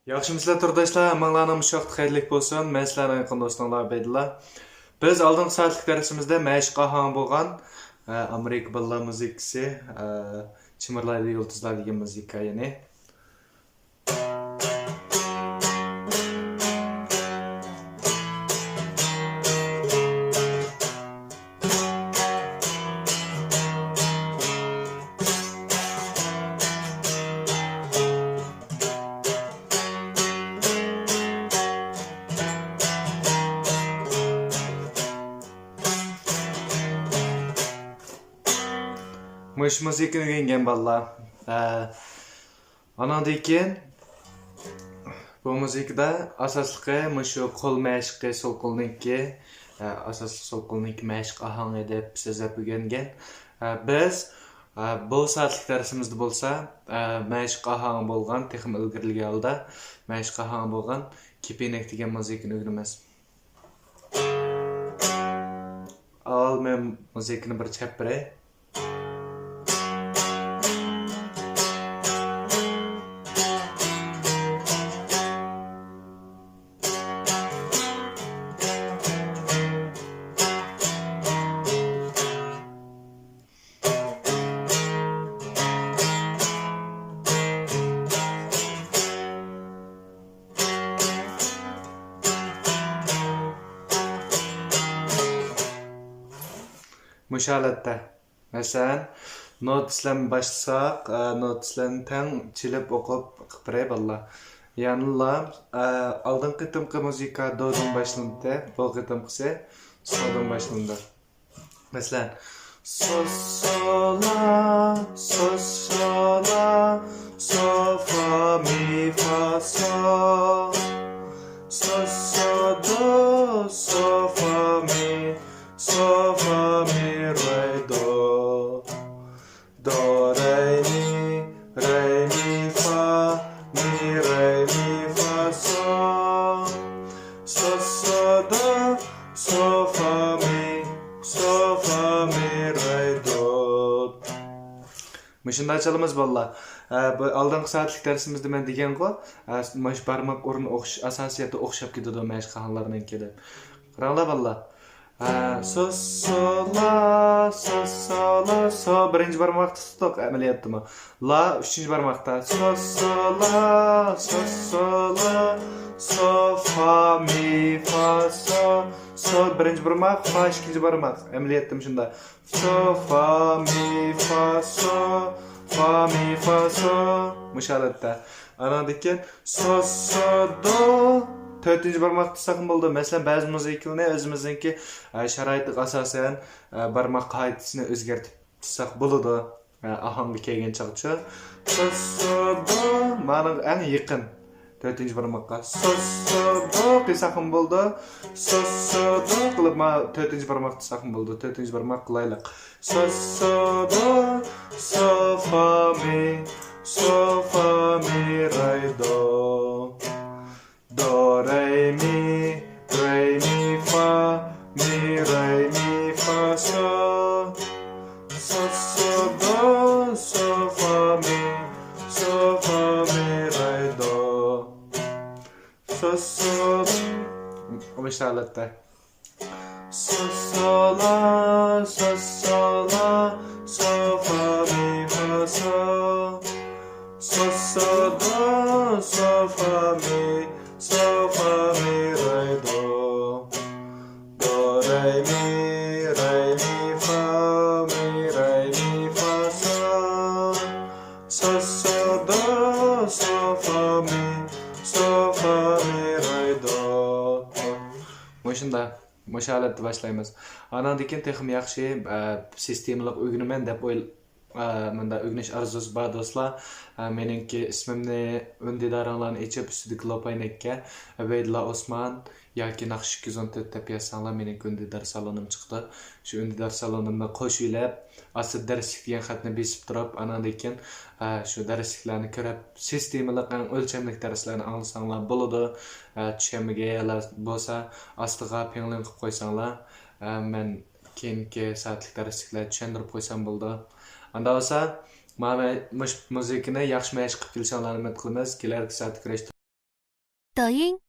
Yaxşımısınızlar turdoshlar, hammanglarning mushaq xayrlik bo'lsin. Men sizlarning yaqin do'stinglar Abdullah. Biz oldingi soatlik darsimizda mashq qahang bo'lgan Amerika balla muzikasi, Chimirlaydi yulduzlar degan muzika ya'ni. Mush muzikani o'rgangan balla. Andan keyin bu muzikada asosliqi mushu qo'l mashqi, sol qo'lniki, asosli sol qo'lniki mashq ahangi deb so'zlab o'rgangan. Biz bu soatlik darsimizda bo'lsa, mashq ahang bo'lgan, texnik ilgirligi holda mashq ahang bo'lgan kepenek degan muzikani o'rganamiz. Al men muzikani bir chappiray. Müşahadatda. Mesela notlarni başlasak, notlarni tang chilib o'qib qilpiray balla. Ya'ni oldingi qitimqi muzika dodan boshlandi, bu qitimqisi soldan boshlandi. Mesela sol sola, sol sola, sol fa mi fa sol, sol sol do, sol fa mi, sol fa mi. Do, re, mi, fa, sol, do, fa, mi, re, do. Müşunda çalımız valla. Bu aldığın saatlik dersimizde ben degen ko, maş barmak orun asasiyeti okşap gidiyordu meş kahanlarının kelip. Kırağla valla. So la so la so birinci barmakta tuttuk ameliyatı mı? La üçüncü barmakta so la so fa mi fa so birinci barmak fa ikinci barmak ameliyatım şunda so fa mi fa so müşahadatta anadaki so do Dördüncü barmak tutsakım oldu. Mesela bazı müziklerini özümüzdeki şarayetlik asasen barmak kaidesini özgertip tutsak buludu. Ahangi kelgen çağıtçı. So do bana en yakın. Dördüncü barmakka. So do desakım buldu. So do kılıp dördüncü barmak tutsakım buldu. Dördüncü barmak kılaylık. So do so fa mi re do. Do, re, mi, fa, mi, fa, sol. So, do, so, fa, mi, re, do. So, ومشتغلت So, la, so, fa, mi, fa, sol. So, do, so, fa, mi, re, do. Do, re, mi, fa, sol. Do, fa, mi, re, do. Muşunda, müşahadatni başlaymiz. Anandan texim yaxshi sistemalik o'rganaman deb menda o'rganish arzusi bor do'stlar. Meningki ismimni undidaringlarni ichib ustidagi lopaynakka Abdullah Osman yoki Naqsh 214 deb yozsanglar mening undidar salonim chiqdi. Shu undidar salonimni qo'shilib, asl darslik degan xatni besib turib, anandan shu darsliklarni ko'rib, sistemalik o'lchamlik darslarni anglasanglar bo'ladi. Tushunmaganlar bo'lsa, ostiga pingling qilib qo'ysanglar, men keyingi soatlik darsliklar tushuntirib qo'ysam bo'ldi. Anda olsa, mana muzikani yaxshi mashq qilib kelishinglarni umid qilamiz. Kelarki soat 抖音。